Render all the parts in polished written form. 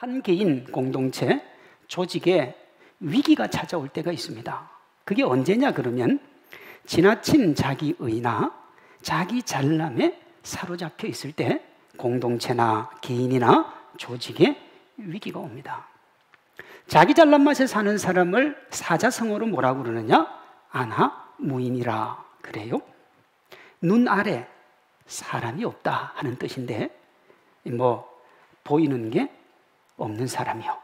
한 개인, 공동체, 조직에 위기가 찾아올 때가 있습니다. 그게 언제냐 그러면 지나친 자기의나 자기 잘남에 사로잡혀 있을 때 공동체나 개인이나 조직에 위기가 옵니다. 자기 잘난 맛에 사는 사람을 사자성어로 뭐라고 그러느냐? 안하무인이라 그래요. 눈 아래 사람이 없다 하는 뜻인데 보이는 게 없는 사람이요.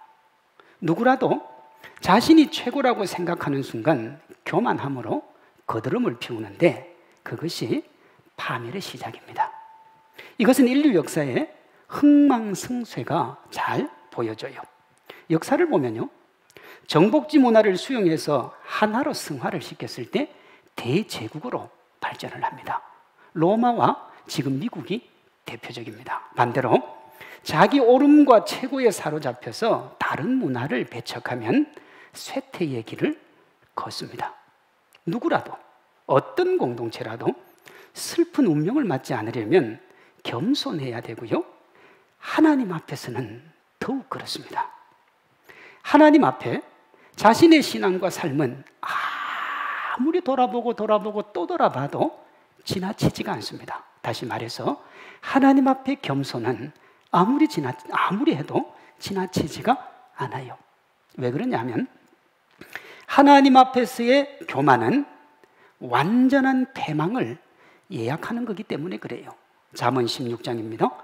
누구라도 자신이 최고라고 생각하는 순간 교만함으로 거드름을 피우는데 그것이 파멸의 시작입니다. 이것은 인류 역사의 흥망성쇠가 잘 보여져요. 역사를 보면요, 정복지 문화를 수용해서 하나로 승화를 시켰을 때 대제국으로 발전을 합니다. 로마와 지금 미국이 대표적입니다. 반대로 자기 오름과 최고에 사로잡혀서 다른 문화를 배척하면 쇠퇴의 길을 걷습니다. 누구라도 어떤 공동체라도 슬픈 운명을 맞지 않으려면 겸손해야 되고요, 하나님 앞에서는 더욱 그렇습니다. 하나님 앞에 자신의 신앙과 삶은 아무리 돌아보고 또 돌아봐도 지나치지가 않습니다. 다시 말해서 하나님 앞에 겸손은 아무리 해도 지나치지가 않아요. 왜 그러냐면 하나님 앞에서의 교만은 완전한 패망을 예약하는 거기 때문에 그래요. 잠언 16장입니다.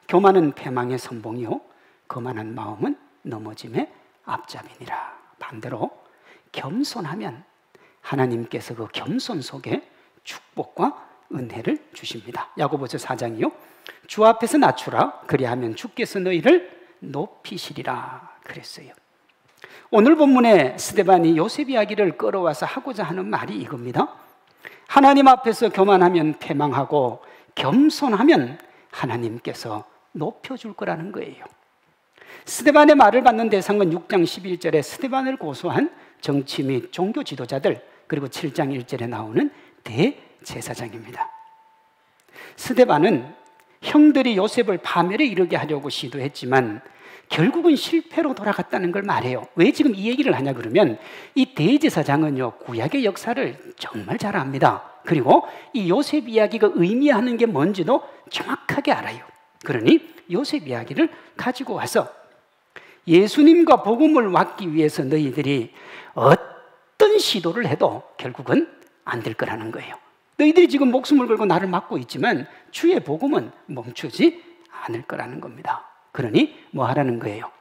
교만은 패망의 선봉이요 거만한 마음은 넘어짐의 앞잡이니라. 반대로 겸손하면 하나님께서 그 겸손 속에 축복과 은혜를 주십니다. 야고보서 4장이요 주 앞에서 낮추라 그리하면 주께서 너희를 높이시리라 그랬어요. 오늘 본문에 스데반이 요셉 이야기를 끌어와서 하고자 하는 말이 이겁니다. 하나님 앞에서 교만하면 패망하고 겸손하면 하나님께서 높여줄 거라는 거예요. 스데반의 말을 받는 대상은 6장 11절에 스데반을 고소한 정치 및 종교 지도자들, 그리고 7장 1절에 나오는 대제사장입니다. 스데반은 형들이 요셉을 파멸에 이르게 하려고 시도했지만 결국은 실패로 돌아갔다는 걸 말해요. 왜 지금 이 얘기를 하냐 그러면 이 대제사장은요 구약의 역사를 정말 잘 압니다. 그리고 이 요셉 이야기가 의미하는 게 뭔지도 정확하게 알아요. 그러니 요셉 이야기를 가지고 와서 예수님과 복음을 받기 위해서 너희들이 어떤 시도를 해도 결국은 안 될 거라는 거예요. 너희들이 지금 목숨을 걸고 나를 막고 있지만 주의 복음은 멈추지 않을 거라는 겁니다. 그러니 뭐 하라는 거예요?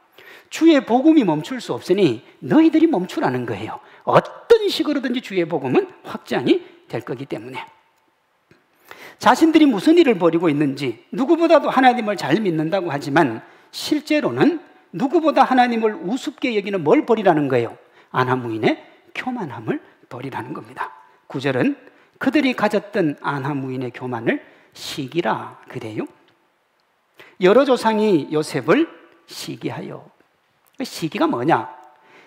주의 복음이 멈출 수 없으니 너희들이 멈추라는 거예요. 어떤 식으로든지 주의 복음은 확장이 될 거기 때문에. 자신들이 무슨 일을 벌이고 있는지 누구보다도 하나님을 잘 믿는다고 하지만 실제로는 누구보다 하나님을 우습게 여기는 뭘 버리라는 거예요? 안하무인의 교만함을 버리라는 겁니다. 9절은 그들이 가졌던 안하무인의 교만을 시기라 그래요. 여러 조상이 요셉을 시기하여. 시기가 뭐냐?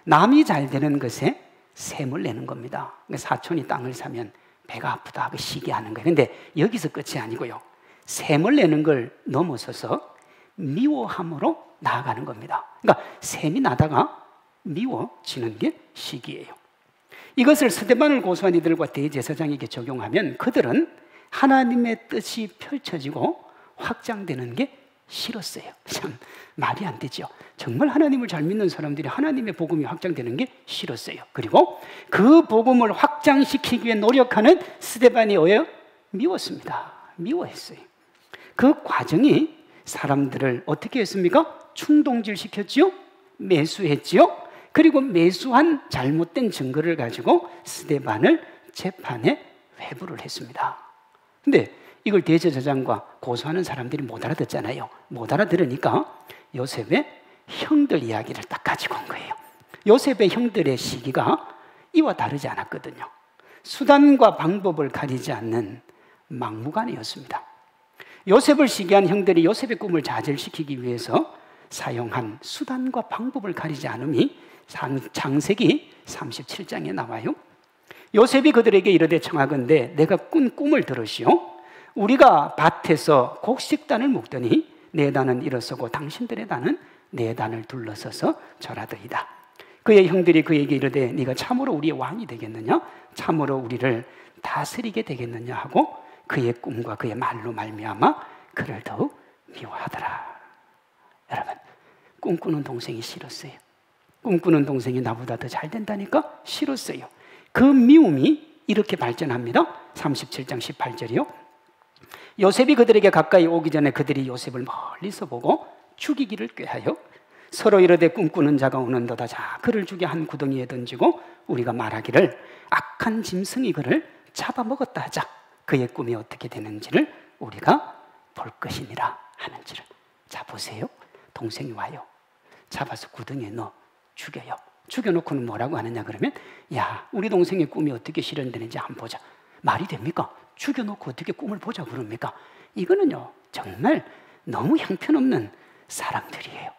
남이 잘 되는 것에 셈을 내는 겁니다. 사촌이 땅을 사면 배가 아프다 하고 시기하는 거예요. 그런데 여기서 끝이 아니고요, 셈을 내는 걸 넘어서서 미워함으로 나아가는 겁니다. 그러니까 셈이 나다가 미워지는 게 시기예요. 이것을 스데반을 고소한 이들과 대제사장에게 적용하면 그들은 하나님의 뜻이 펼쳐지고 확장되는 게 싫었어요. 참 말이 안 되죠. 정말 하나님을 잘 믿는 사람들이 하나님의 복음이 확장되는 게 싫었어요. 그리고 그 복음을 확장시키기 위해 노력하는 스데반이 미웠습니다. 미워했어요. 그 과정이 사람들을 어떻게 했습니까? 충동질시켰지요? 매수했지요? 그리고 매수한 잘못된 증거를 가지고 스데반을 재판에 회부를 했습니다. 근데 이걸 대제사장과 고소하는 사람들이 못 알아듣잖아요. 못 알아들으니까 요셉의 형들 이야기를 딱 가지고 온 거예요. 요셉의 형들의 시기가 이와 다르지 않았거든요. 수단과 방법을 가리지 않는 막무가내였습니다. 요셉을 시기한 형들이 요셉의 꿈을 좌절시키기 위해서 사용한 수단과 방법을 가리지 않음이 창세기 37장에 나와요. 요셉이 그들에게 이르되 청하건대 내가 꾼 꿈을 들으시오. 우리가 밭에서 곡식단을 묶더니 내 단은 일어서고 당신들의 단은 네 단을 둘러서서 절하더이다. 그의 형들이 그에게 이르되 네가 참으로 우리의 왕이 되겠느냐? 참으로 우리를 다스리게 되겠느냐 하고 그의 꿈과 그의 말로 말미암아 그를 더욱 미워하더라. 여러분, 꿈꾸는 동생이 싫었어요. 꿈꾸는 동생이 나보다 더 잘 된다니까 싫었어요. 그 미움이 이렇게 발전합니다. 37장 18절이요. 요셉이 그들에게 가까이 오기 전에 그들이 요셉을 멀리서 보고 죽이기를 꾀하여 서로 이르되 꿈꾸는 자가 오는도다. 자, 그를 죽여 한 구덩이에 던지고 우리가 말하기를 악한 짐승이 그를 잡아먹었다 하자. 그의 꿈이 어떻게 되는지를 우리가 볼 것이니라 하는지를. 자, 보세요. 동생이 와요. 잡아서 구덩이에 넣어 죽여요. 죽여놓고는 뭐라고 하느냐 그러면 야, 우리 동생의 꿈이 어떻게 실현되는지 한번 보자. 말이 됩니까? 죽여놓고 어떻게 꿈을 보자 그럽니까? 이거는요 정말 너무 형편없는 사람들이에요.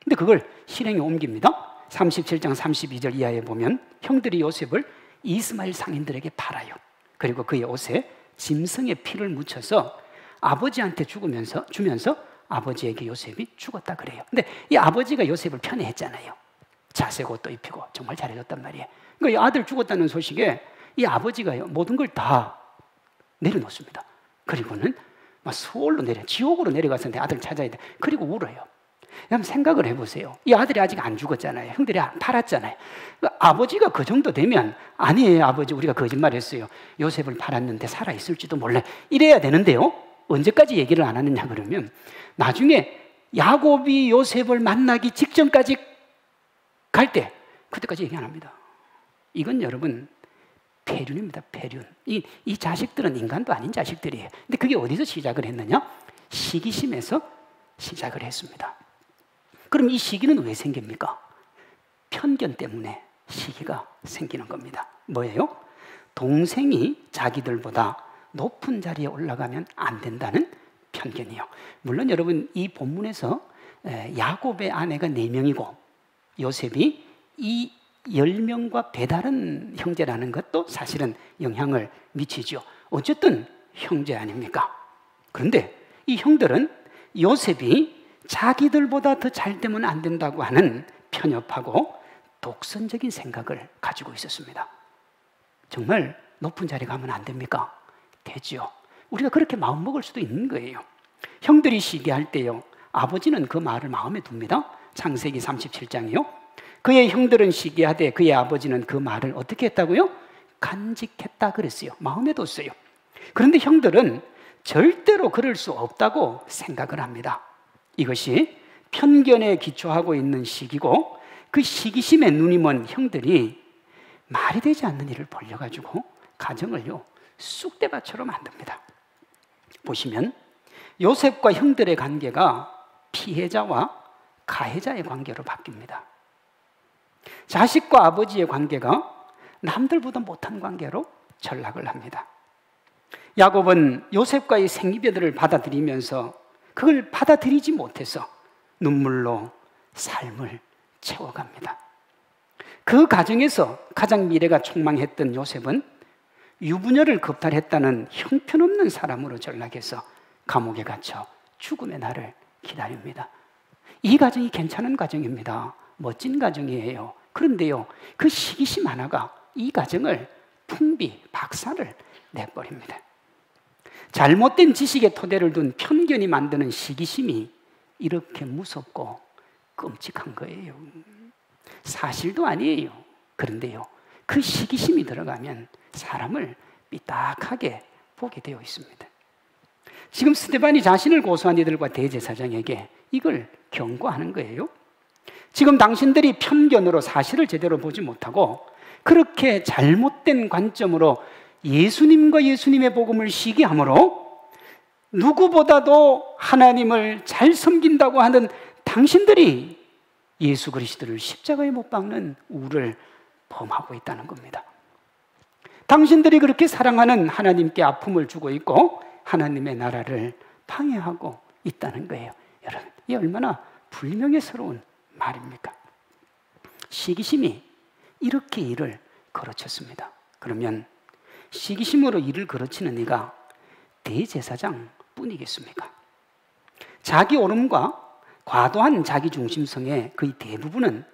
근데 그걸 실행에 옮깁니다. 37장 32절 이하에 보면 형들이 요셉을 이스마엘 상인들에게 팔아요. 그리고 그의 옷에 짐승의 피를 묻혀서 아버지한테 주면서 아버지에게 요셉이 죽었다 그래요. 근데 이 아버지가 요셉을 편애했잖아요. 자색 옷도 입히고 정말 잘해줬단 말이에요. 그러니까 이 아들 죽었다는 소식에 이 아버지가요 모든 걸 다 내려놓습니다. 그리고는 막 서울로 지옥으로 내려가서 내 아들 찾아야 돼. 그리고 울어요. 그럼 생각을 해보세요. 이 아들이 아직 안 죽었잖아요. 형들이 팔았잖아요. 아버지가 그 정도 되면 아니에요 아버지 우리가 거짓말했어요. 요셉을 팔았는데 살아있을지도 몰라. 이래야 되는데요. 언제까지 얘기를 안 하느냐 그러면 나중에 야곱이 요셉을 만나기 직전까지 갈 때 그때까지 얘기 안 합니다. 이건 여러분 폐륜입니다. 폐륜. 이 자식들은 인간도 아닌 자식들이에요. 근데 그게 어디서 시작을 했느냐? 시기심에서 시작을 했습니다. 그럼 이 시기는 왜 생깁니까? 편견 때문에 시기가 생기는 겁니다. 뭐예요? 동생이 자기들보다 높은 자리에 올라가면 안 된다는 편견이요. 물론 여러분 이 본문에서 야곱의 아내가 4명이고 요셉이 이 10명과 배다른 형제라는 것도 사실은 영향을 미치죠. 어쨌든 형제 아닙니까? 그런데 이 형들은 요셉이 자기들보다 더 잘 되면 안 된다고 하는 편협하고 독선적인 생각을 가지고 있었습니다. 정말 높은 자리에 가면 안 됩니까? 되죠. 우리가 그렇게 마음먹을 수도 있는 거예요. 형들이 시기할 때요 아버지는 그 말을 마음에 둡니다. 창세기 37장이요 그의 형들은 시기하되 그의 아버지는 그 말을 어떻게 했다고요? 간직했다 그랬어요. 마음에 뒀어요. 그런데 형들은 절대로 그럴 수 없다고 생각을 합니다. 이것이 편견에 기초하고 있는 시기고 그 시기심에 눈이 먼 형들이 말이 되지 않는 일을 벌려가지고 가정을요 쑥대밭으로 만듭니다. 보시면 요셉과 형들의 관계가 피해자와 가해자의 관계로 바뀝니다. 자식과 아버지의 관계가 남들보다 못한 관계로 전락을 합니다. 야곱은 요셉과의 생이별을 받아들이면서 그걸 받아들이지 못해서 눈물로 삶을 채워갑니다. 그 과정에서 가장 미래가 촉망했던 요셉은 유부녀를 겁탈했다는 형편없는 사람으로 전락해서 감옥에 갇혀 죽음의 날을 기다립니다. 이 과정이 괜찮은 과정입니다. 멋진 과정이에요. 그런데요, 그 시기심 하나가 이 과정을 풍비, 박살을 내버립니다. 잘못된 지식의 토대를 둔 편견이 만드는 시기심이 이렇게 무섭고 끔찍한 거예요. 사실도 아니에요. 그런데요, 그 시기심이 들어가면 사람을 삐딱하게 보게 되어 있습니다. 지금 스데반이 자신을 고소한 이들과 대제사장에게 이걸 경고하는 거예요. 지금 당신들이 편견으로 사실을 제대로 보지 못하고 그렇게 잘못된 관점으로 예수님과 예수님의 복음을 시기함으로 누구보다도 하나님을 잘 섬긴다고 하는 당신들이 예수 그리스도를 십자가에 못 박는 우를 범하고 있다는 겁니다. 당신들이 그렇게 사랑하는 하나님께 아픔을 주고 있고 하나님의 나라를 방해하고 있다는 거예요. 여러분, 이 얼마나 불명예스러운 말입니까? 시기심이 이렇게 일을 거르쳤습니다. 그러면 시기심으로 일을 거르치는 이가 대제사장 뿐이겠습니까? 자기 옳음과 과도한 자기중심성의 거의 대부분은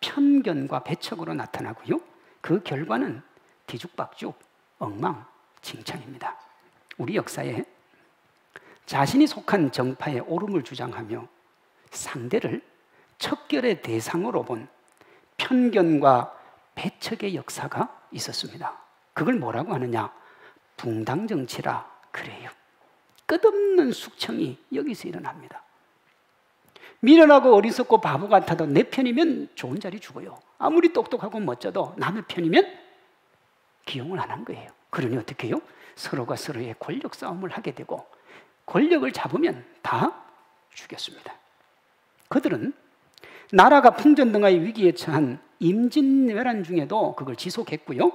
편견과 배척으로 나타나고요. 그 결과는 뒤죽박죽, 엉망진창입니다. 우리 역사에 자신이 속한 정파의 옳음을 주장하며 상대를 척결의 대상으로 본 편견과 배척의 역사가 있었습니다. 그걸 뭐라고 하느냐? 붕당정치라 그래요. 끝없는 숙청이 여기서 일어납니다. 미련하고 어리석고 바보 같아도 내 편이면 좋은 자리 주고요. 아무리 똑똑하고 멋져도 남의 편이면 기용을 안 한 거예요. 그러니 어떻게 해요? 서로가 서로의 권력 싸움을 하게 되고 권력을 잡으면 다 죽였습니다. 그들은 나라가 풍전등화의 위기에 처한 임진왜란 중에도 그걸 지속했고요.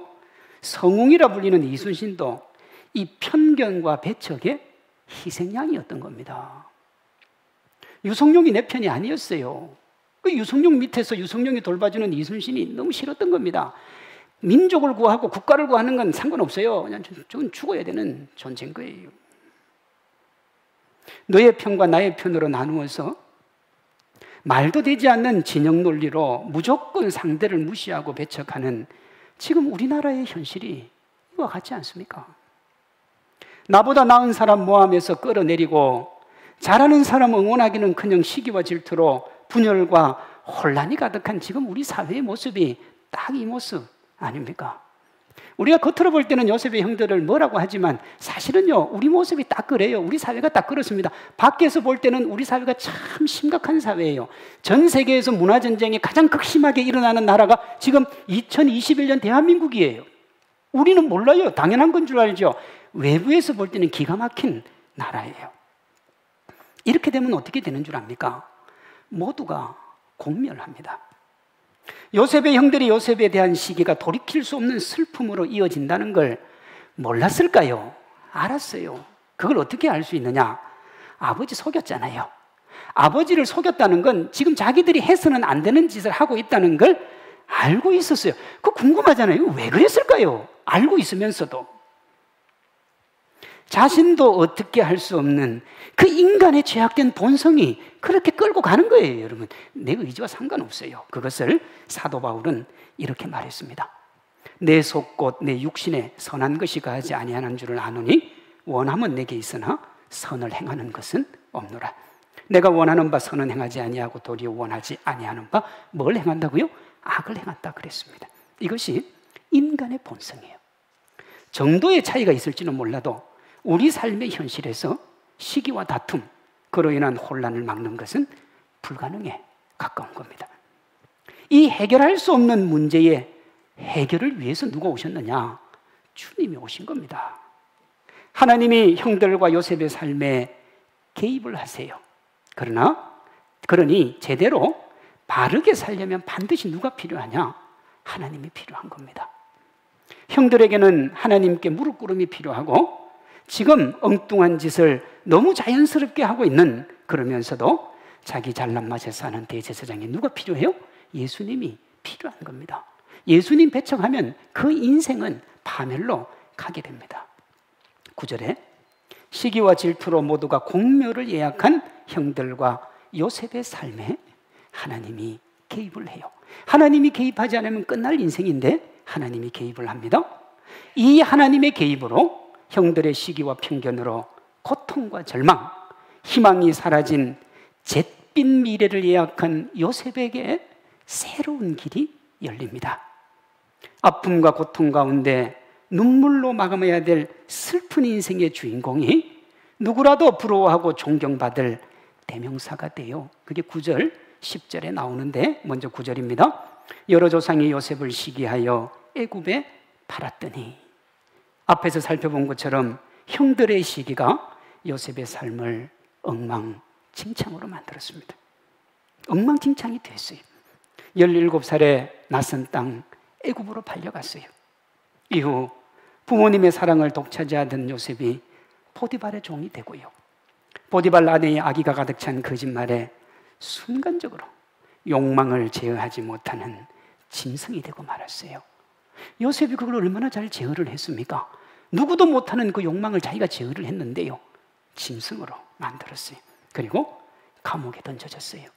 성웅이라 불리는 이순신도 이 편견과 배척의 희생양이었던 겁니다. 유성룡이 내 편이 아니었어요. 그 유성룡 밑에서 유성룡이 돌봐주는 이순신이 너무 싫었던 겁니다. 민족을 구하고 국가를 구하는 건 상관없어요. 그냥 저건 죽어야 되는 존재인 거예요. 너의 편과 나의 편으로 나누어서 말도 되지 않는 진영 논리로 무조건 상대를 무시하고 배척하는 지금 우리나라의 현실이 이와 같지 않습니까? 나보다 나은 사람 모함해서 끌어내리고 잘하는 사람 응원하기는커녕 시기와 질투로 분열과 혼란이 가득한 지금 우리 사회의 모습이 딱 이 모습 아닙니까? 우리가 겉으로 볼 때는 요셉의 형들을 뭐라고 하지만 사실은요, 우리 모습이 딱 그래요. 우리 사회가 딱 그렇습니다. 밖에서 볼 때는 우리 사회가 참 심각한 사회예요. 전 세계에서 문화전쟁이 가장 극심하게 일어나는 나라가 지금 2021년 대한민국이에요. 우리는 몰라요. 당연한 건 줄 알죠. 외부에서 볼 때는 기가 막힌 나라예요. 이렇게 되면 어떻게 되는 줄 압니까? 모두가 공멸합니다. 요셉의 형들이 요셉에 대한 시기가 돌이킬 수 없는 슬픔으로 이어진다는 걸 몰랐을까요? 알았어요. 그걸 어떻게 알 수 있느냐? 아버지 속였잖아요. 아버지를 속였다는 건 지금 자기들이 해서는 안 되는 짓을 하고 있다는 걸 알고 있었어요. 그거 궁금하잖아요. 왜 그랬을까요? 알고 있으면서도. 자신도 어떻게 할 수 없는 그 인간의 죄악된 본성이 그렇게 끌고 가는 거예요, 여러분. 내 의지와 상관없어요. 그것을 사도 바울은 이렇게 말했습니다. 내 속곧 내 육신에 선한 것이 가하지 아니하는 줄을 아노니 원함은 내게 있으나 선을 행하는 것은 없노라. 내가 원하는 바 선은 행하지 아니하고 도리어 원하지 아니하는 바 뭘 행한다고요? 악을 행한다 그랬습니다. 이것이 인간의 본성이에요. 정도의 차이가 있을지는 몰라도 우리 삶의 현실에서 시기와 다툼, 그로 인한 혼란을 막는 것은 불가능에 가까운 겁니다. 이 해결할 수 없는 문제의 해결을 위해서 누가 오셨느냐? 주님이 오신 겁니다. 하나님이 형들과 요셉의 삶에 개입을 하세요. 그러니 제대로 바르게 살려면 반드시 누가 필요하냐? 하나님이 필요한 겁니다. 형들에게는 하나님께 무릎 꿇음이 필요하고 지금 엉뚱한 짓을 너무 자연스럽게 하고 있는, 그러면서도 자기 잘난 맛에 사는 대제사장이 누가 필요해요? 예수님이 필요한 겁니다. 예수님 배척하면 그 인생은 파멸로 가게 됩니다. 9절에 시기와 질투로 모두가 공멸을 예약한 형들과 요셉의 삶에 하나님이 개입을 해요. 하나님이 개입하지 않으면 끝날 인생인데 하나님이 개입을 합니다. 이 하나님의 개입으로 형들의 시기와 편견으로 고통과 절망, 희망이 사라진 잿빛 미래를 예약한 요셉에게 새로운 길이 열립니다. 아픔과 고통 가운데 눈물로 마감해야 될 슬픈 인생의 주인공이 누구라도 부러워하고 존경받을 대명사가 돼요. 그게 9절, 10절에 나오는데 먼저 9절입니다. 여러 조상이 요셉을 시기하여 애굽에 팔았더니, 앞에서 살펴본 것처럼 형들의 시기가 요셉의 삶을 엉망진창으로 만들었습니다. 엉망진창이 됐어요. 17살에 낯선 땅 애굽으로 팔려갔어요. 이후 부모님의 사랑을 독차지하던 요셉이 보디발의 종이 되고요. 보디발 아내의 악의가 가득 찬 거짓말에 순간적으로 욕망을 제어하지 못하는 짐승이 되고 말았어요. 요셉이 그걸 얼마나 잘 제어를 했습니까? 누구도 못하는 그 욕망을 자기가 제어를 했는데요, 짐승으로 만들었어요. 그리고 감옥에 던져졌어요.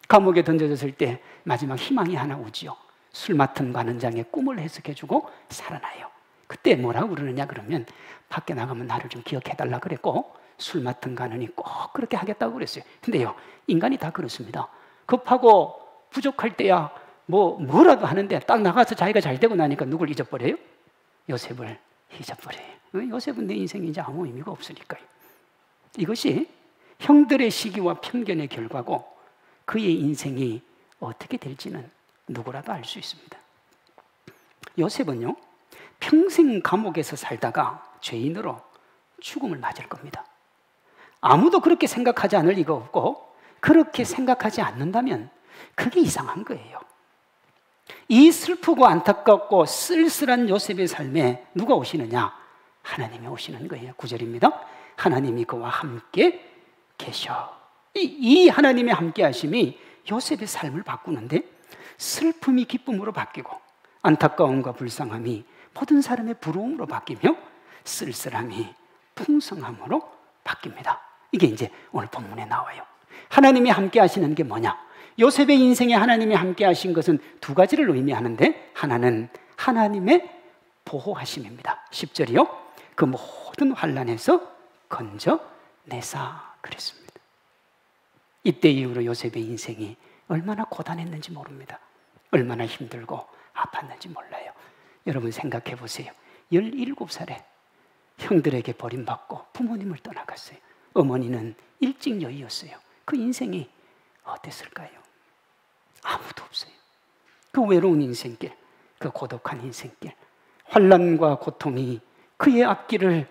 감옥에 던져졌을 때 마지막 희망이 하나 오지요. 술 맡은 관원장의 꿈을 해석해주고 살아나요. 그때 뭐라고 그러느냐 그러면 밖에 나가면 나를 좀 기억해달라 그랬고 술 맡은 관원이 꼭 그렇게 하겠다고 그랬어요. 근데요, 인간이 다 그렇습니다. 급하고 부족할 때야 뭐라도 하는데 딱 나가서 자기가 잘 되고 나니까 누굴 잊어버려요? 요셉을 잊어버려요. 요셉은 내 인생에 이제 아무 의미가 없으니까요. 이것이 형들의 시기와 편견의 결과고 그의 인생이 어떻게 될지는 누구라도 알 수 있습니다. 요셉은요, 평생 감옥에서 살다가 죄인으로 죽음을 맞을 겁니다. 아무도 그렇게 생각하지 않을 리가 없고 그렇게 생각하지 않는다면 그게 이상한 거예요. 이 슬프고 안타깝고 쓸쓸한 요셉의 삶에 누가 오시느냐? 하나님이 오시는 거예요. 9절입니다. 하나님이 그와 함께 계셔. 이 하나님의 함께 하심이 요셉의 삶을 바꾸는데 슬픔이 기쁨으로 바뀌고 안타까움과 불쌍함이 모든 사람의 부러움으로 바뀌며 쓸쓸함이 풍성함으로 바뀝니다. 이게 이제 오늘 본문에 나와요. 하나님이 함께 하시는 게 뭐냐? 요셉의 인생에 하나님이 함께 하신 것은 두 가지를 의미하는데 하나는 하나님의 보호하심입니다. 10절이요. 그 모든 환난에서 건져내사 그랬습니다. 이때 이후로 요셉의 인생이 얼마나 고단했는지 모릅니다. 얼마나 힘들고 아팠는지 몰라요. 여러분 생각해 보세요. 17살에 형들에게 버림받고 부모님을 떠나갔어요. 어머니는 일찍 여의였어요. 그 인생이 어땠을까요? 아무도 없어요. 그 외로운 인생길, 그 고독한 인생길, 환난과 고통이 그의 앞길을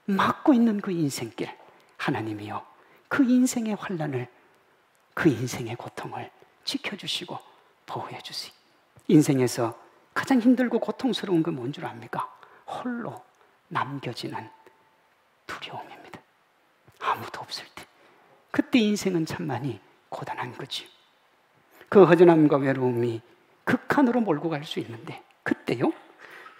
막고 있는 그 인생길, 하나님이요, 그 인생의 환난을, 그 인생의 고통을 지켜주시고 보호해 주세요. 인생에서 가장 힘들고 고통스러운 건 뭔 줄 압니까? 홀로 남겨지는 두려움입니다. 아무도 없을 때, 그때 인생은 참 많이 고단한 거지. 그 허전함과 외로움이 극한으로 몰고 갈 수 있는데 그때요,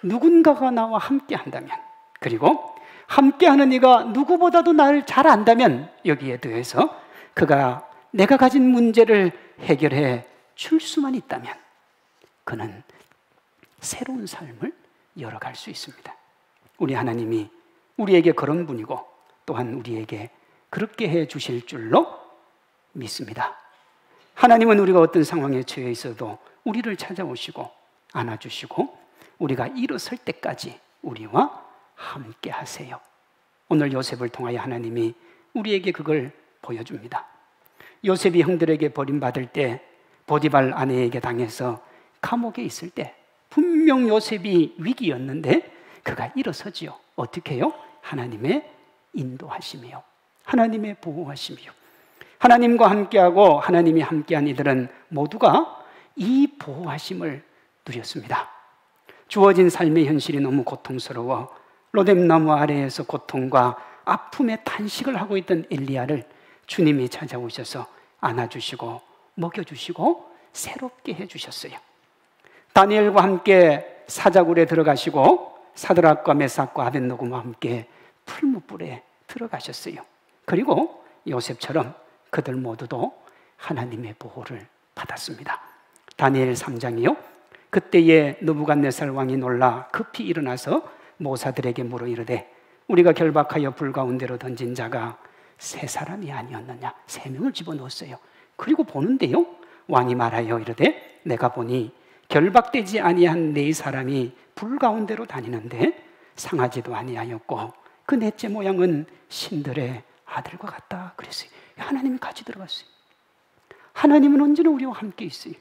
누군가가 나와 함께 한다면, 그리고 함께하는 이가 누구보다도 나를 잘 안다면, 여기에 더해서 그가 내가 가진 문제를 해결해 줄 수만 있다면 그는 새로운 삶을 열어갈 수 있습니다. 우리 하나님이 우리에게 그런 분이고 또한 우리에게 그렇게 해 주실 줄로 믿습니다. 하나님은 우리가 어떤 상황에 처해 있어도 우리를 찾아오시고 안아주시고 우리가 일어설 때까지 우리와 함께 하세요. 오늘 요셉을 통하여 하나님이 우리에게 그걸 보여줍니다. 요셉이 형들에게 버림받을 때 보디발 아내에게 당해서 감옥에 있을 때 분명 요셉이 위기였는데 그가 일어서지요. 어떻게 해요? 하나님의 인도하심이요, 하나님의 보호하심이요. 하나님과 함께하고 하나님이 함께한 이들은 모두가 이 보호하심을 누렸습니다. 주어진 삶의 현실이 너무 고통스러워 로뎀나무 아래에서 고통과 아픔의 탄식을 하고 있던 엘리야를 주님이 찾아오셔서 안아주시고 먹여주시고 새롭게 해주셨어요. 다니엘과 함께 사자굴에 들어가시고 사드락과 메삭과 아벳느고와 함께 풀무불에 들어가셨어요. 그리고 요셉처럼 그들 모두도 하나님의 보호를 받았습니다. 다니엘 3장이요, 그때에 느부갓네살 왕이 놀라 급히 일어나서 모사들에게 물어 이르되 우리가 결박하여 불 가운데로 던진 자가 세 사람이 아니었느냐. 3명을 집어넣었어요. 그리고 보는데요, 왕이 말하여 이르되 내가 보니 결박되지 아니한 4사람이 불 가운데로 다니는데 상하지도 아니하였고 그 넷째 모양은 신들의 아들과 같다 그랬어요. 하나님이 같이 들어갔어요. 하나님은 언제나 우리와 함께 있어요.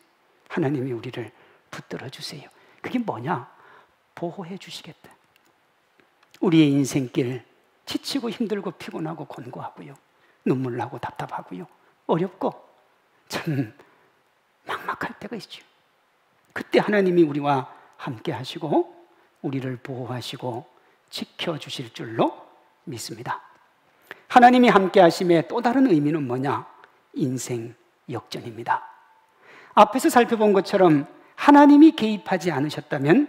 하나님이 우리를 붙들어 주세요. 그게 뭐냐? 보호해 주시겠다. 우리의 인생길 지치고 힘들고 피곤하고 곤고하고요, 눈물 나고 답답하고요, 어렵고 참 막막할 때가 있죠. 그때 하나님이 우리와 함께 하시고 우리를 보호하시고 지켜주실 줄로 믿습니다. 하나님이 함께 하심의 또 다른 의미는 뭐냐? 인생 역전입니다. 앞에서 살펴본 것처럼 하나님이 개입하지 않으셨다면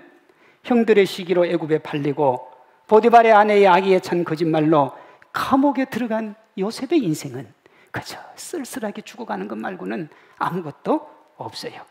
형들의 시기로 애굽에 팔리고 보디발의 아내의 아기에 찬 거짓말로 감옥에 들어간 요셉의 인생은 그저 쓸쓸하게 죽어가는 것 말고는 아무것도 없어요.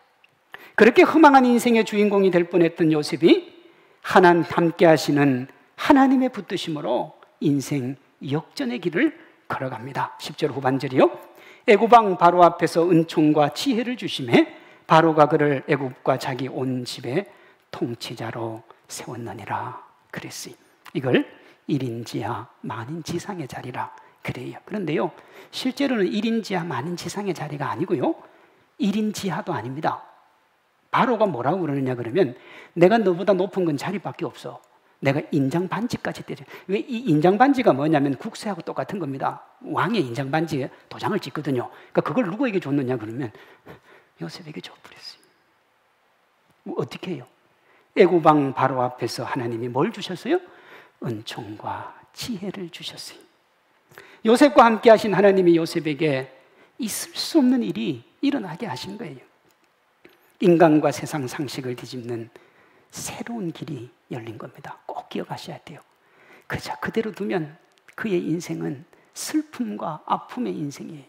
그렇게 허망한 인생의 주인공이 될 뻔했던 요셉이 함께 하시는 하나님의 붙드심으로 인생 역전의 길을 걸어갑니다. 10절 후반절이요. 애굽왕 바로 앞에서 은총과 지혜를 주심에 바로가 그를 애굽과 자기 온 집의 통치자로 세웠느니라 그랬어요. 이걸 일인지하 만인지상의 자리라 그래요. 그런데요, 실제로는 일인지하 만인지상의 자리가 아니고요, 일인지하도 아닙니다. 바로가 뭐라고 그러느냐 그러면, 내가 너보다 높은 건 자리밖에 없어. 내가 인장반지까지 때려. 왜 이 인장반지가 뭐냐면 국세하고 똑같은 겁니다. 왕의 인장반지에 도장을 찍거든요. 그러니까 그걸 누구에게 줬느냐 그러면 요셉에게 줘버렸어요. 어떻게 해요? 애굽왕 바로 앞에서 하나님이 뭘 주셨어요? 은총과 지혜를 주셨어요. 요셉과 함께 하신 하나님이 요셉에게 있을 수 없는 일이 일어나게 하신 거예요. 인간과 세상 상식을 뒤집는 새로운 길이 열린 겁니다. 꼭 기억하셔야 돼요. 그저 그대로 두면 그의 인생은 슬픔과 아픔의 인생이에요.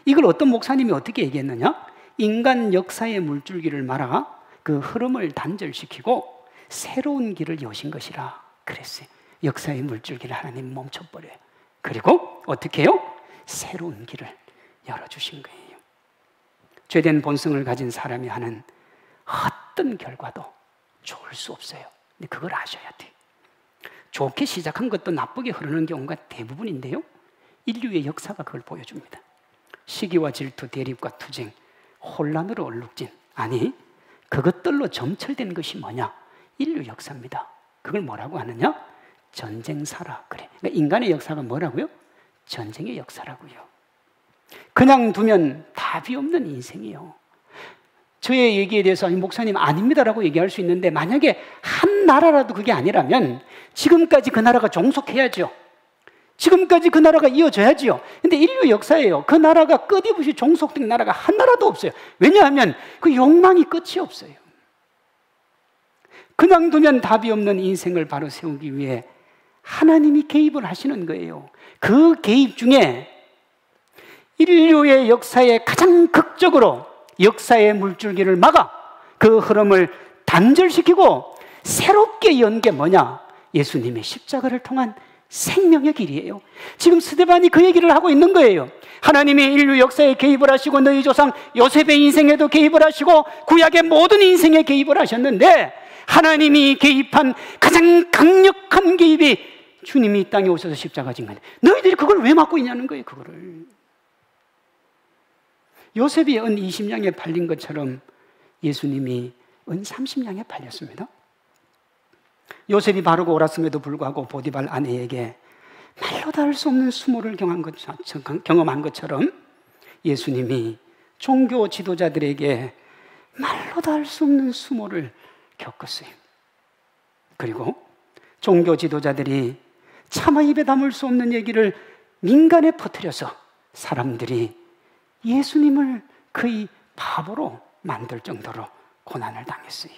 이걸 어떤 목사님이 어떻게 얘기했느냐? 인간 역사의 물줄기를 말아 그 흐름을 단절시키고 새로운 길을 여신 것이라 그랬어요. 역사의 물줄기를 하나님 멈춰버려요. 그리고 어떻게 해요? 새로운 길을 열어주신 거예요. 죄된 본성을 가진 사람이 하는 어떤 결과도 좋을 수 없어요. 근데 그걸 아셔야 돼요. 좋게 시작한 것도 나쁘게 흐르는 경우가 대부분인데요, 인류의 역사가 그걸 보여줍니다. 시기와 질투, 대립과 투쟁, 혼란으로 얼룩진, 아니 그것들로 점철된 것이 뭐냐? 인류 역사입니다. 그걸 뭐라고 하느냐? 전쟁사라 그래. 그러니까 인간의 역사가 뭐라고요? 전쟁의 역사라고요. 그냥 두면 답이 없는 인생이에요. 저의 얘기에 대해서 목사님 아닙니다라고 얘기할 수 있는데, 만약에 한 나라라도 그게 아니라면 지금까지 그 나라가 종속해야죠. 지금까지 그 나라가 이어져야지요. 근데 인류 역사예요. 그 나라가 끊임없이 종속된 나라가 한 나라도 없어요. 왜냐하면 그 욕망이 끝이 없어요. 그냥 두면 답이 없는 인생을 바로 세우기 위해 하나님이 개입을 하시는 거예요. 그 개입 중에 인류의 역사에 가장 극적으로 역사의 물줄기를 막아 그 흐름을 단절시키고 새롭게 연 게 뭐냐? 예수님의 십자가를 통한 생명의 길이에요. 지금 스데반이 그 얘기를 하고 있는 거예요. 하나님이 인류 역사에 개입을 하시고 너희 조상 요셉의 인생에도 개입을 하시고 구약의 모든 인생에 개입을 하셨는데, 하나님이 개입한 가장 강력한 개입이 주님이 이 땅에 오셔서 십자가 진 거예요. 너희들이 그걸 왜 막고 있냐는 거예요. 그거를. 요셉이 은 20냥에 팔린 것처럼 예수님이 은 30냥에 팔렸습니다. 요셉이 바르고 옳았음에도 불구하고 보디발 아내에게 말로 다 할 수 없는 수모를 경험한 것처럼 예수님이 종교 지도자들에게 말로 다 할 수 없는 수모를 겪었어요. 그리고 종교 지도자들이 차마 입에 담을 수 없는 얘기를 민간에 퍼뜨려서 사람들이 예수님을 거의 바보로 만들 정도로 고난을 당했어요.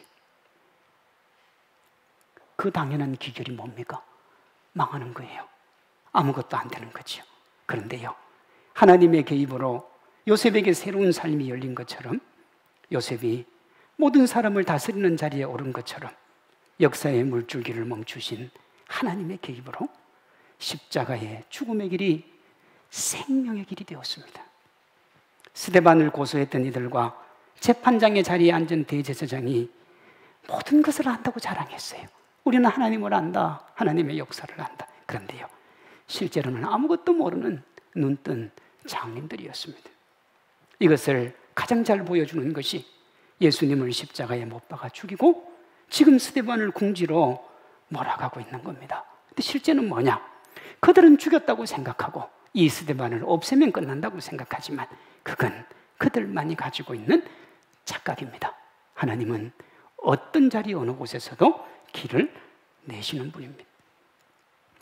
그 당연한 기결이 뭡니까? 망하는 거예요. 아무것도 안 되는 거죠. 그런데요, 하나님의 개입으로 요셉에게 새로운 삶이 열린 것처럼, 요셉이 모든 사람을 다스리는 자리에 오른 것처럼 역사의 물줄기를 멈추신 하나님의 개입으로 십자가의 죽음의 길이 생명의 길이 되었습니다. 스데반을 고소했던 이들과 재판장의 자리에 앉은 대제사장이 모든 것을 안다고 자랑했어요. 우리는 하나님을 안다, 하나님의 역사를 안다. 그런데요, 실제로는 아무것도 모르는 눈뜬 장님들이었습니다. 이것을 가장 잘 보여주는 것이 예수님을 십자가에 못 박아 죽이고 지금 스데반을 궁지로 몰아가고 있는 겁니다. 근데 실제는 뭐냐? 그들은 죽였다고 생각하고 이 스데반을 없애면 끝난다고 생각하지만 그건 그들만이 가지고 있는 착각입니다. 하나님은 어떤 자리 어느 곳에서도 길을 내시는 분입니다.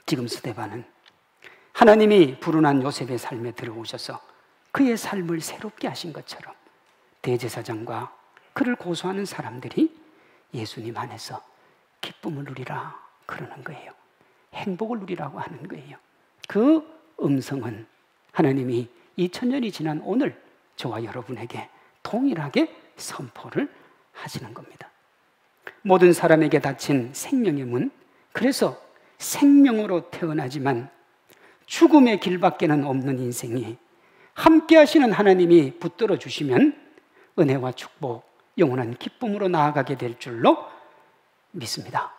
지금 스데반은 하나님이 불운한 요셉의 삶에 들어오셔서 그의 삶을 새롭게 하신 것처럼 대제사장과 그를 고소하는 사람들이 예수님 안에서 기쁨을 누리라 그러는 거예요. 행복을 누리라고 하는 거예요. 그 음성은 하나님이 2000년이 지난 오늘 저와 여러분에게 동일하게 선포를 하시는 겁니다. 모든 사람에게 닫힌 생명의 문, 그래서 생명으로 태어나지만 죽음의 길밖에는 없는 인생이 함께 하시는 하나님이 붙들어 주시면 은혜와 축복, 영원한 기쁨으로 나아가게 될 줄로 믿습니다.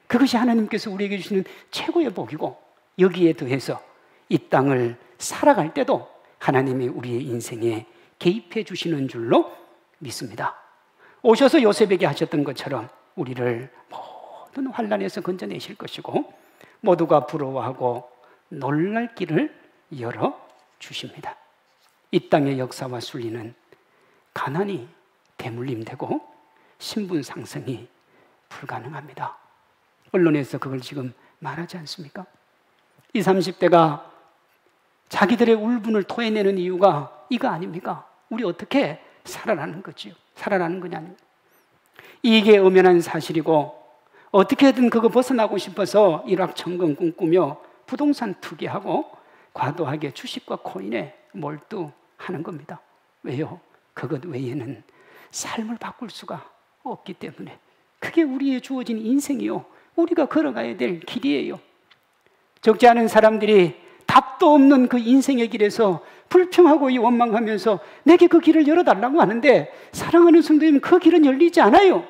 그것이 하나님께서 우리에게 주시는 최고의 복이고, 여기에 더해서 이 땅을 살아갈 때도 하나님이 우리의 인생에 개입해 주시는 줄로 믿습니다. 오셔서 요셉에게 하셨던 것처럼 우리를 모든 환난에서 건져내실 것이고, 모두가 부러워하고 놀랄 길을 열어주십니다. 이 땅의 역사와 순리는 가난이 대물림되고 신분 상승이 불가능합니다. 언론에서 그걸 지금 말하지 않습니까? 20, 30대가 자기들의 울분을 토해내는 이유가 이거 아닙니까? 우리 어떻게 살아나는 거지요? 살아나는 거냐는. 이게 엄연한 사실이고, 어떻게든 그거 벗어나고 싶어서 일확천금 꿈꾸며 부동산 투기하고 과도하게 주식과 코인에 몰두하는 겁니다. 왜요? 그것 외에는 삶을 바꿀 수가 없기 때문에. 그게 우리의 주어진 인생이요, 우리가 걸어가야 될 길이에요. 적지 않은 사람들이 답도 없는 그 인생의 길에서 불평하고 원망하면서 내게 그 길을 열어달라고 하는데, 사랑하는 성도님, 그 길은 열리지 않아요.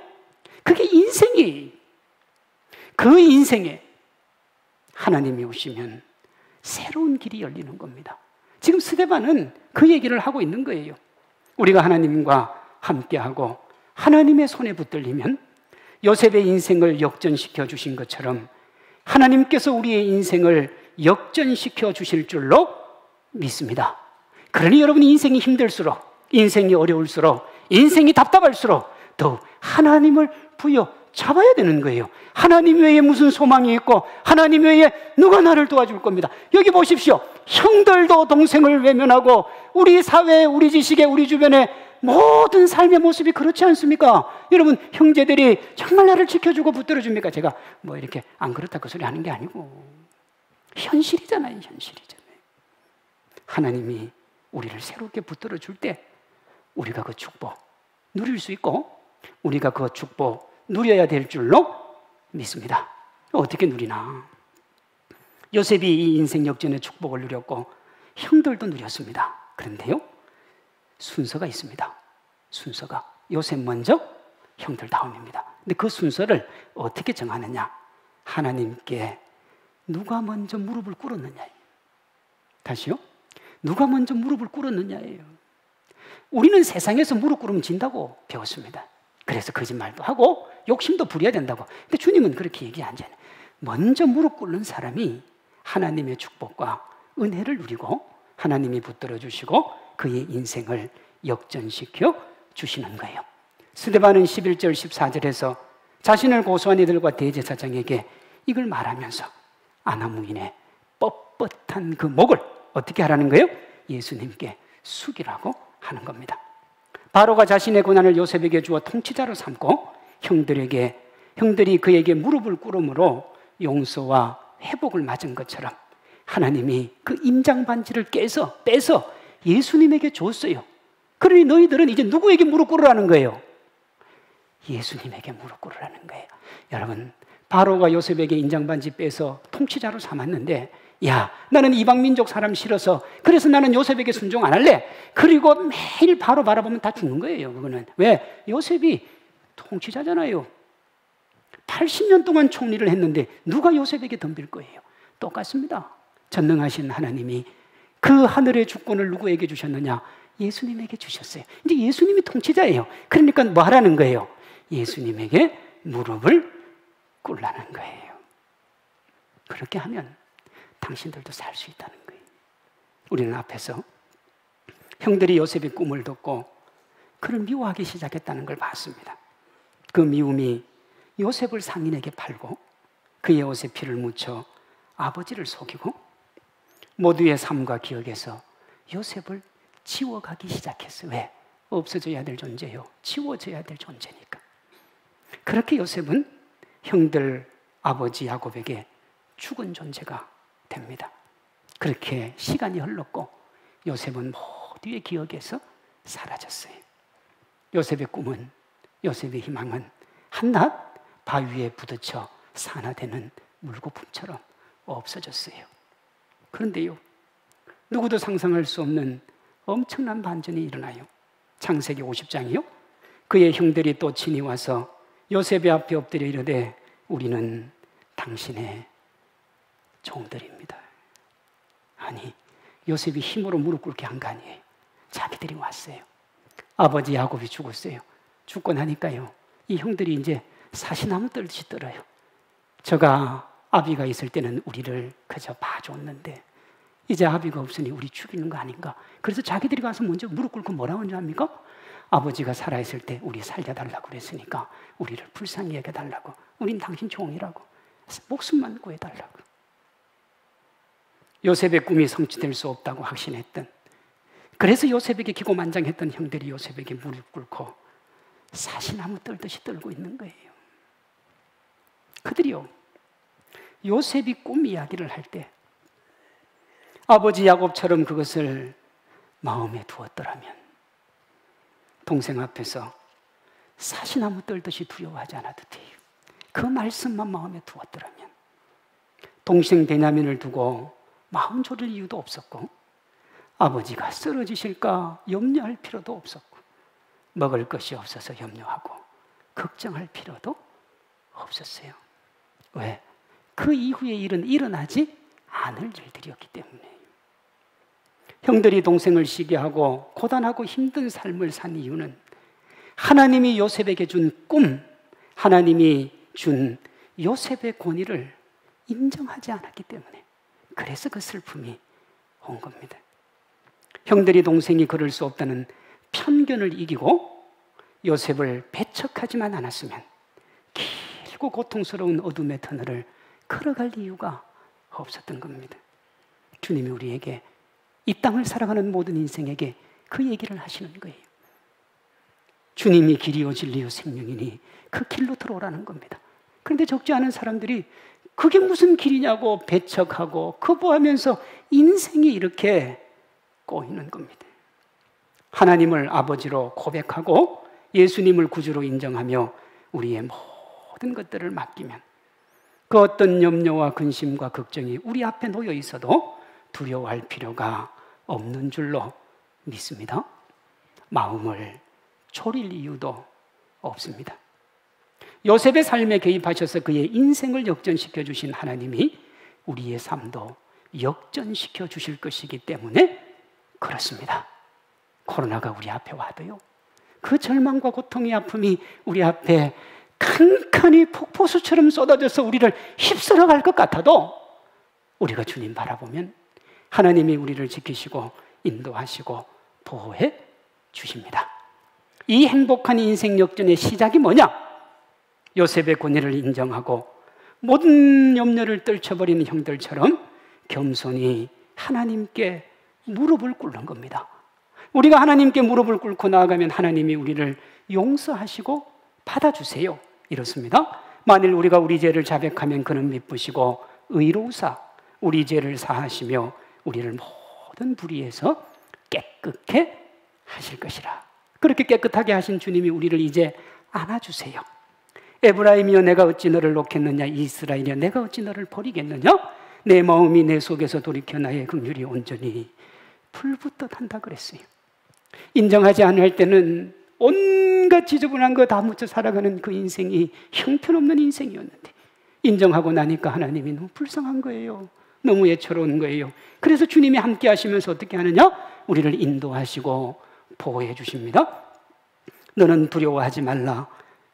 그게 인생이, 그 인생에 하나님이 오시면 새로운 길이 열리는 겁니다. 지금 스데반은 그 얘기를 하고 있는 거예요. 우리가 하나님과 함께하고 하나님의 손에 붙들리면 요셉의 인생을 역전시켜 주신 것처럼 하나님께서 우리의 인생을 역전시켜 주실 줄로 믿습니다. 그러니 여러분이 인생이 힘들수록, 인생이 어려울수록, 인생이 답답할수록 더욱 하나님을 부여잡아야 되는 거예요. 하나님 외에 무슨 소망이 있고, 하나님 외에 누가 나를 도와줄 겁니다. 여기 보십시오. 형들도 동생을 외면하고, 우리 사회, 우리 지식에, 우리 주변에 모든 삶의 모습이 그렇지 않습니까? 여러분, 형제들이 정말 나를 지켜주고 붙들어줍니까? 제가 뭐 이렇게 안 그렇다 그 소리 하는 게 아니고, 현실이잖아요. 현실이잖아요. 하나님이 우리를 새롭게 붙들어줄 때 우리가 그 축복 누릴 수 있고, 우리가 그 축복 누려야 될 줄로 믿습니다. 어떻게 누리나? 요셉이 이 인생 역전의 축복을 누렸고 형들도 누렸습니다. 그런데요, 순서가 있습니다. 순서가 요셉 먼저, 형들 다음입니다. 근데 그 순서를 어떻게 정하느냐? 하나님께 누가 먼저 무릎을 꿇었느냐예요. 다시요? 누가 먼저 무릎을 꿇었느냐예요. 우리는 세상에서 무릎 꿇으면 진다고 배웠습니다. 그래서 거짓말도 하고 욕심도 부려야 된다고. 근데 주님은 그렇게 얘기하지 않아요. 먼저 무릎 꿇는 사람이 하나님의 축복과 은혜를 누리고 하나님이 붙들어 주시고 그의 인생을 역전시켜 주시는 거예요. 스데반은 11절 14절에서 자신을 고소한 이들과 대제사장에게 이걸 말하면서 아나무인의 뻣뻣한 그 목을 어떻게 하라는 거예요? 예수님께 숙이라고 하는 겁니다. 바로가 자신의 고난을 요셉에게 주어 통치자로 삼고 형들이 그에게 무릎을 꿇음으로 용서와 회복을 맞은 것처럼 하나님이 그 임장반지를 빼서 예수님에게 줬어요. 그러니 너희들은 이제 누구에게 무릎 꿇으라는 거예요? 예수님에게 무릎 꿇으라는 거예요. 여러분, 바로가 요셉에게 인장반지 빼서 통치자로 삼았는데, 야, 나는 이방민족 사람 싫어서 그래서 나는 요셉에게 순종 안 할래. 그리고 매일 바로 바라보면 다 죽는 거예요. 그거는 왜? 요셉이 통치자잖아요. 80년 동안 총리를 했는데 누가 요셉에게 덤빌 거예요? 똑같습니다. 전능하신 하나님이 그 하늘의 주권을 누구에게 주셨느냐? 예수님에게 주셨어요. 이제 예수님이 통치자예요. 그러니까 뭐 하라는 거예요? 예수님에게 무릎을 꿇라는 거예요. 그렇게 하면 당신들도 살 수 있다는 거예요. 우리는 앞에서 형들이 요셉의 꿈을 듣고 그를 미워하기 시작했다는 걸 봤습니다. 그 미움이 요셉을 상인에게 팔고 그의 옷에 피를 묻혀 아버지를 속이고 모두의 삶과 기억에서 요셉을 지워가기 시작했어요. 왜? 없어져야 될 존재요. 지워져야 될 존재니까. 그렇게 요셉은 형들 아버지 야곱에게 죽은 존재가 됩니다. 그렇게 시간이 흘렀고 요셉은 모두의 기억에서 사라졌어요. 요셉의 꿈은, 요셉의 희망은 한낱 바위에 부딪혀 산화되는 물거품처럼 없어졌어요. 그런데요, 누구도 상상할 수 없는 엄청난 반전이 일어나요. 창세기 50장이요. 그의 형들이 또 친히 와서 요셉의 앞에 엎드려 이르되 우리는 당신의 종들입니다. 아니, 요셉이 힘으로 무릎 꿇게 한 거 아니에요. 자기들이 왔어요. 아버지 야곱이 죽었어요. 죽고 나니까요, 이 형들이 이제 사시나무 떨듯이 떨어요. 저가 아비가 있을 때는 우리를 그저 봐줬는데 이제 아비가 없으니 우리 죽이는 거 아닌가. 그래서 자기들이 가서 먼저 무릎 꿇고 뭐라고 하는 줄 압니까? 아버지가 살아있을 때 우리 살려달라고 그랬으니까 우리를 불쌍히 여겨달라고, 우린 당신 종이라고, 목숨만 구해달라고. 요셉의 꿈이 성취될 수 없다고 확신했던, 그래서 요셉에게 기고만장했던 형들이 요셉에게 무릎 꿇고 사시나무 떨듯이 떨고 있는 거예요. 그들이요, 요셉이 꿈 이야기를 할 때 아버지 야곱처럼 그것을 마음에 두었더라면 동생 앞에서 사시나무 떨듯이 두려워하지 않아도 돼요. 그 말씀만 마음에 두었더라면 동생 베냐민을 두고 마음 졸일 이유도 없었고, 아버지가 쓰러지실까 염려할 필요도 없었고, 먹을 것이 없어서 염려하고 걱정할 필요도 없었어요. 왜? 그 이후의 일은 일어나지 않을 일들이었기 때문에. 형들이 동생을 시기하고 고단하고 힘든 삶을 산 이유는 하나님이 요셉에게 준 꿈, 하나님이 준 요셉의 권위를 인정하지 않았기 때문에, 그래서 그 슬픔이 온 겁니다. 형들이 동생이 그럴 수 없다는 편견을 이기고 요셉을 배척하지만 않았으면 길고 고통스러운 어둠의 터널을 걸어갈 이유가 없었던 겁니다. 주님이 우리에게, 이 땅을 살아가는 모든 인생에게 그 얘기를 하시는 거예요. 주님이 길이요 진리요 생명이니 그 길로 들어오라는 겁니다. 그런데 적지 않은 사람들이 그게 무슨 길이냐고 배척하고 거부하면서 인생이 이렇게 꼬이는 겁니다. 하나님을 아버지로 고백하고 예수님을 구주로 인정하며 우리의 모든 것들을 맡기면 그 어떤 염려와 근심과 걱정이 우리 앞에 놓여 있어도 두려워할 필요가 없는 줄로 믿습니다. 마음을 졸일 이유도 없습니다. 요셉의 삶에 개입하셔서 그의 인생을 역전시켜 주신 하나님이 우리의 삶도 역전시켜 주실 것이기 때문에 그렇습니다. 코로나가 우리 앞에 와도요, 그 절망과 고통의 아픔이 우리 앞에 칸칸이 폭포수처럼 쏟아져서 우리를 휩쓸어 갈 것 같아도 우리가 주님 바라보면 하나님이 우리를 지키시고 인도하시고 보호해 주십니다. 이 행복한 인생 역전의 시작이 뭐냐? 요셉의 권위를 인정하고 모든 염려를 떨쳐버리는 형들처럼 겸손히 하나님께 무릎을 꿇는 겁니다. 우리가 하나님께 무릎을 꿇고 나아가면 하나님이 우리를 용서하시고 받아주세요. 이렇습니다. 만일 우리가 우리 죄를 자백하면 그는 미쁘시고 의로우사 우리 죄를 사하시며 우리를 모든 불의에서 깨끗게 하실 것이라. 그렇게 깨끗하게 하신 주님이 우리를 이제 안아주세요. 에브라임이여 내가 어찌 너를 놓겠느냐, 이스라엘이여 내가 어찌 너를 버리겠느냐. 내 마음이 내 속에서 돌이켜 나의 긍휼이 온전히 불붙듯 한다 그랬어요. 인정하지 않을 때는 온갖 지저분한 거 다 묻혀 살아가는 그 인생이 형편없는 인생이었는데, 인정하고 나니까 하나님이 너무 불쌍한 거예요. 너무 애처로운 거예요. 그래서 주님이 함께 하시면서 어떻게 하느냐? 우리를 인도하시고 보호해 주십니다. 너는 두려워하지 말라.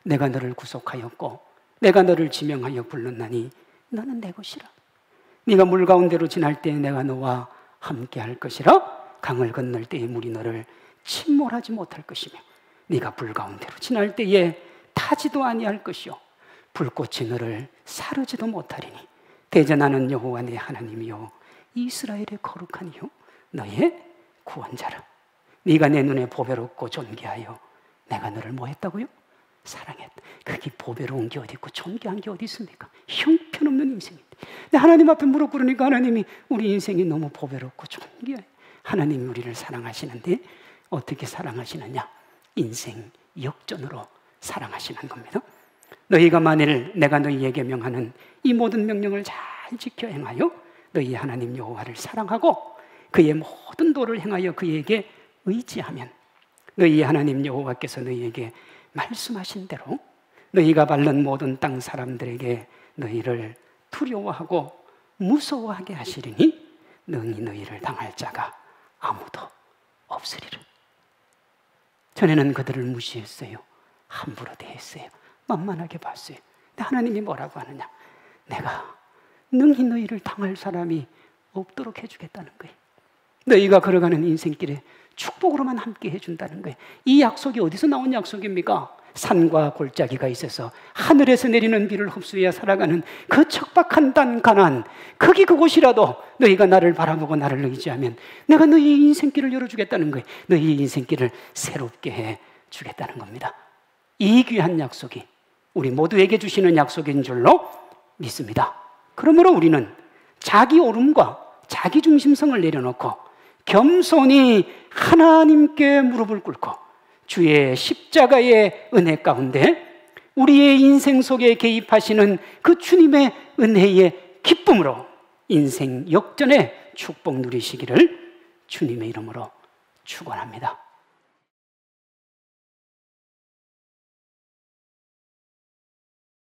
내가 너를 구속하였고 내가 너를 지명하여 불렀나니 너는 내 것이라. 네가 물 가운데로 지날 때에 내가 너와 함께 할 것이라. 강을 건널 때에 물이 너를 침몰하지 못할 것이며 네가 불 가운데로 지날 때에 타지도 아니할 것이요 불꽃이 너를 사르지도 못하리니 대전하는 여호와 내 하나님이요 이스라엘의 거룩한 이요 너의 구원자라. 네가 내 눈에 보배롭고 존귀하여 내가 너를 뭐 했다고요? 사랑했다. 그게 보배로운 게 어디 있고 존귀한 게 어디 있습니까? 형편없는 인생인데, 근데 하나님 앞에 무릎 꿇으니까 하나님이 우리 인생이 너무 보배롭고 존귀해. 하나님이 우리를 사랑하시는데 어떻게 사랑하시느냐? 인생 역전으로 사랑하시는 겁니다. 너희가 만일 내가 너희에게 명하는 이 모든 명령을 잘 지켜 행하여 너희 하나님 여호와를 사랑하고 그의 모든 도를 행하여 그에게 의지하면 너희 하나님 여호와께서 너희에게 말씀하신 대로 너희가 밟는 모든 땅 사람들에게 너희를 두려워하고 무서워하게 하시리니 능히 너희를 당할 자가 아무도 없으리라. 전에는 그들을 무시했어요. 함부로 대했어요. 만만하게 봤어요. 근데 하나님이 뭐라고 하느냐? 내가 능히 너희를 당할 사람이 없도록 해주겠다는 거예요. 너희가 걸어가는 인생길에 축복으로만 함께 해준다는 거예요. 이 약속이 어디서 나온 약속입니까? 산과 골짜기가 있어서 하늘에서 내리는 비를 흡수해야 살아가는 그 척박한 단 가나안, 거기 그곳이라도 너희가 나를 바라보고 나를 의지하면 내가 너희 인생길을 열어주겠다는 거예요. 너희 인생길을 새롭게 해주겠다는 겁니다. 이 귀한 약속이 우리 모두에게 주시는 약속인 줄로 믿습니다. 그러므로 우리는 자기 오름과 자기 중심성을 내려놓고 겸손히 하나님께 무릎을 꿇고 주의 십자가의 은혜 가운데 우리의 인생 속에 개입하시는 그 주님의 은혜의 기쁨으로 인생 역전의 축복 누리시기를 주님의 이름으로 축원합니다.